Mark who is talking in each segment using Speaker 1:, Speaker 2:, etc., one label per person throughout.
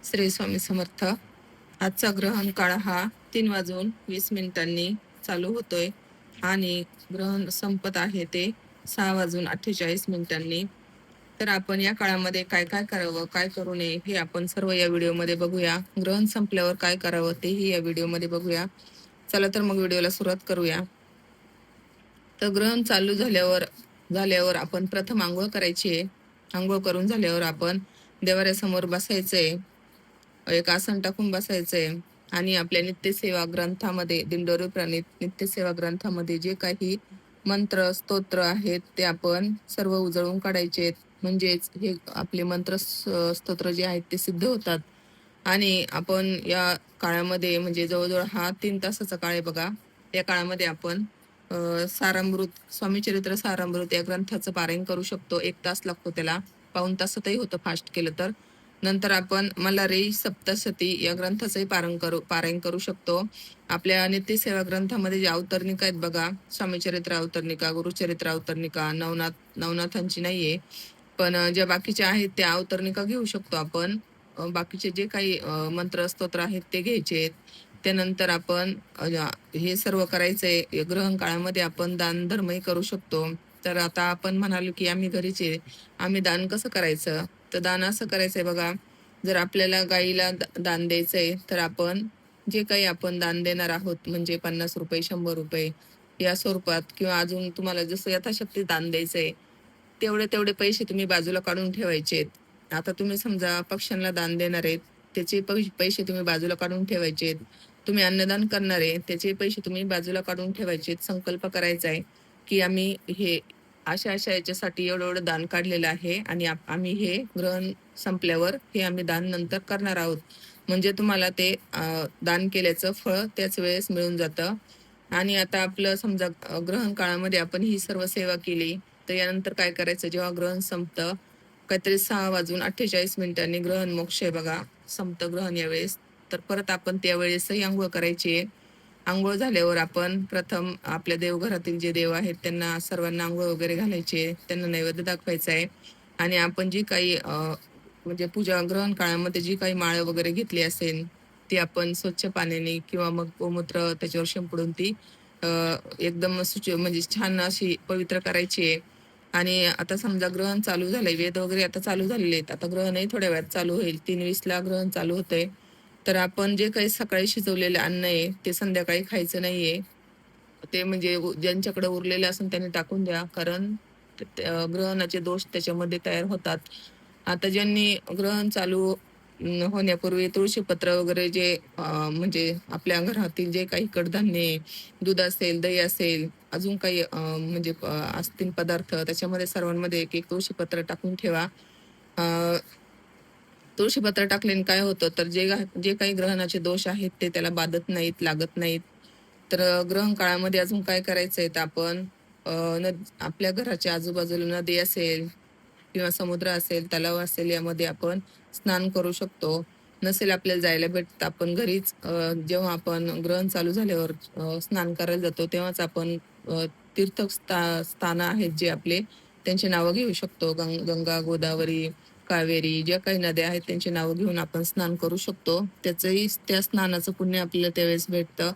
Speaker 1: श्री स्वामी समर्थ. आजचा ग्रहण काळ हा 3:20 चालू होतोय आणि ग्रहण संपत आहे ते 6:48 तर आपण या काळामध्ये काय काय करावं, काय करू नये हे आपण सर्व या व्हिडिओमध्ये बघूया. ग्रहण संपल्यावर काय करावं तेही या व्हिडिओमध्ये बघूया. चला तर मग व्हिडिओला सुरुवात करूया. तर ग्रहण चालू झाल्यावर आपण प्रथम आंघोळ करायची आहे. आंघोळ करून झाल्यावर आपण देवाऱ्यासमोर बसायचंय. एक आसन टाकून बसायचंय आणि आपल्या नित्यसेवा ग्रंथामध्ये, दिंडोरी प्रणीत नित्यसेवा ग्रंथामध्ये जे काही मंत्र स्तोत्र आहेत ते आपण सर्व उजळून काढायचे. म्हणजेच हे आपले मंत्र स्तोत्र जे आहेत ते सिद्ध होतात. आणि आपण या काळामध्ये म्हणजे जवळजवळ हा 3 तासाचा काळ आहे बघा. या काळामध्ये आपण सारामृत, स्वामीचरित्र सारामृत या ग्रंथाचं पारायण करू शकतो. 1 तास लागतो त्याला, पाऊण तासातही होतं फास्ट केलं तर. नंतर आपण मल्हारी सप्तशती या ग्रंथाचंही पारायण करू शकतो. आपल्या नित्यसेवा ग्रंथामध्ये जे अवतरणिका आहेत बघा, स्वामीचरित्र अवतरणिका, गुरुचरित्र अवतरणिका, नवनाथांची नाहीये, पण ज्या बाकीच्या आहेत त्या अवतरणिका घेऊ शकतो आपण. बाकीचे जे काही मंत्र स्तोत्र आहेत ते घ्यायचे. त्यानंतर आपण हे सर्व करायचंय. ग्रहण काळामध्ये आपण दान धर्मही करू शकतो. तर आता आपण म्हणालो की आम्ही घरीचे, आम्ही दान कसं करायचं? तर दान असं करायचंय बघा, जर आपल्याला गाईला दान द्यायचंय तर आपण जे काही आपण दान देणार आहोत, म्हणजे 50 रुपये, 100 रुपये या स्वरूपात, किंवा अजून तुम्हाला जसं यथाशक्ती दान द्यायचंय तेवढे पैसे तुम्ही बाजूला काढून ठेवायचे. आता तुम्ही समजा पक्ष्यांना दान देणार आहेत, त्याचे पैसे तुम्ही बाजूला काढून ठेवायचे. तुम्ही अन्नदान करणार आहे, त्याचे पैसे तुम्ही बाजूला काढून ठेवायचे. संकल्प करायचा आहे की आम्ही हे अशा अशा याच्यासाठी एवढं एवढं दान काढलेलं आहे आणि आम्ही हे ग्रहण संपल्यावर हे आम्ही दान नंतर करणार आहोत. म्हणजे तुम्हाला ते दान केल्याचं फळ त्याच वेळेस मिळून जातं. आणि आता आपलं समजा ग्रहण काळामध्ये आपण ही सर्व सेवा केली, तर यानंतर काय करायचं? जेव्हा ग्रहण संपतं, काहीतरी 6:48 ग्रहण मोक्ष आहे बघा, संपतं ग्रहण यावेळेस. तर परत आपण त्यावेळेसही आंघोळ करायची आहे. आंघोळ झाल्यावर आपण प्रथम आपल्या देवघरातील जे देव आहेत त्यांना सर्वांना आंघोळ वगैरे घालायचे, त्यांना नैवेद्य दाखवायचा आहे. आणि आपण जी काही म्हणजे पूजा ग्रहण काळामध्ये जी काही माळ वगैरे घेतली असेल ती आपण स्वच्छ पाण्याने किंवा मग गोमूत्र त्याच्यावर शिंपडून ती एकदम म्हणजे छान अशी पवित्र करायची आहे. आणि आता समजा ग्रहण चालू झालंय, वेद वगैरे आता चालू झालेले आहेत, आता ग्रहणही थोड्या वेळात चालू होईल. 3:20 ग्रहण चालू होतंय. तर आपण जे काही सकाळी शिजवलेलं अन्न आहे ते संध्याकाळी खायचं नाहीये. ते म्हणजे ज्यांच्याकडे उरलेलं असेल त्यांनी टाकून द्या, कारण ग्रहणाचे दोष त्याच्यामध्ये तयार होतात. आता ज्यांनी ग्रहण चालू होण्यापूर्वी तुळशीपत्र वगैरे जे म्हणजे आपल्या घरातील जे काही कडधान्य, दूध असेल, दही असेल, अजून काही म्हणजे असतील पदार्थ, त्याच्यामध्ये सर्वांमध्ये एक एक तुळशीपत्र टाकून ठेवा. तुळशीपत्र टाकल्याने काय होतं, तर जे काही ग्रहणाचे दोष आहेत ते त्याला बाधत नाहीत, लागत नाहीत. तर ग्रहण काळामध्ये अजून काय करायचंय तर आपण आपल्या घराच्या आजूबाजूला नदी असेल किंवा समुद्र असेल, तलाव असेल, यामध्ये आपण स्नान करू शकतो. नसेल आपल्याला जायला भेटत, आपण घरीच जेव्हा आपण ग्रहण चालू झाल्यावर स्नान करायला जातो तेव्हाच आपण स्थान आहेत जे आपले, त्यांची नावं घेऊ शकतो. गंगा, गोदावरी, कावेरी, ज्या काही नद्या आहेत त्यांची नावं घेऊन आपण स्नान करू शकतो. त्या स्नानाचं पुण्य आपल्याला त्यावेळेस भेटतं.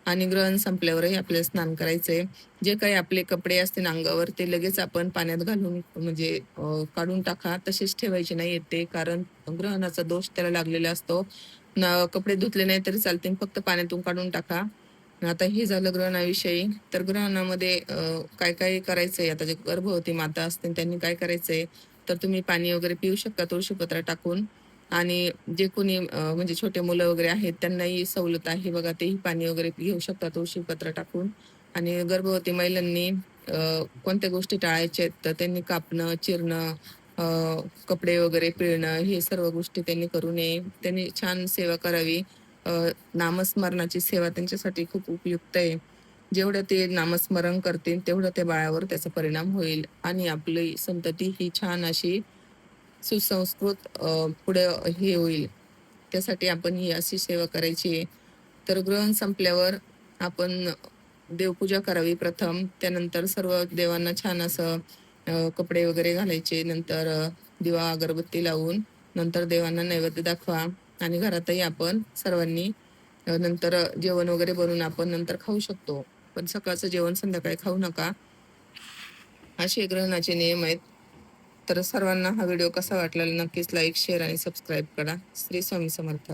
Speaker 1: आणि ग्रहण संपल्यावरही आपल्याला स्नान करायचंय. जे काही आपले कपडे असतील अंगावर ते लगेच आपण पाण्यात घालून म्हणजे काढून टाका, तसेच ठेवायचे नाहीत ते, कारण ग्रहणाचा दोष त्याला लागलेला असतो. कपडे धुतले नाही तरी चालतील, फक्त पाण्यातून काढून टाका. आता हे झालं ग्रहणाविषयी. तर ग्रहणामध्ये काय काय करायचंय, आता जे गर्भवती माता असतील त्यांनी काय करायचंय, तर तुम्ही पाणी वगैरे पिऊ शकता तुळशीपत्र टाकून. आणि जे कोणी म्हणजे छोटे मुलं वगैरे आहेत त्यांनाही सवलत आहे बघा, तेही पाणी वगैरे घेऊ शकतात तुळशीपत्र टाकून. आणि गर्भवती महिलांनी कोणत्या गोष्टी टाळायच्या आहेत, तर त्यांनी कापणं, चिरणं, कपडे वगैरे पिळणं, हे सर्व गोष्टी त्यांनी करू नये. त्यांनी छान सेवा करावी. नामस्मरणाची सेवा त्यांच्यासाठी खूप उपयुक्त आहे. जेवढं ते नामस्मरण करतील तेवढं त्या बाळावर त्याचा परिणाम होईल आणि आपली संतती ही छान अशी सुसंस्कृत पुढे हे होईल. त्यासाठी आपण ही अशी सेवा करायची. तर ग्रहण संपल्यावर आपण देवपूजा करावी प्रथम. त्यानंतर सर्व देवांना छान असं कपडे वगैरे घालायचे. नंतर दिवा अगरबत्ती लावून नंतर देवांना नैवेद्य दाखवा. आणि घरातही आपण सर्वांनी नंतर जेवण वगैरे बनवून आपण नंतर खाऊ शकतो. पण सकाळचं जेवण संध्याकाळी खाऊ नका, असे ग्रहणाचे नियम आहेत. तर सर्वांना हा व्हिडिओ कसा वाटला नक्कीच लाईक, शेअर आणि सबस्क्राईब करा. श्री स्वामी समर्थ.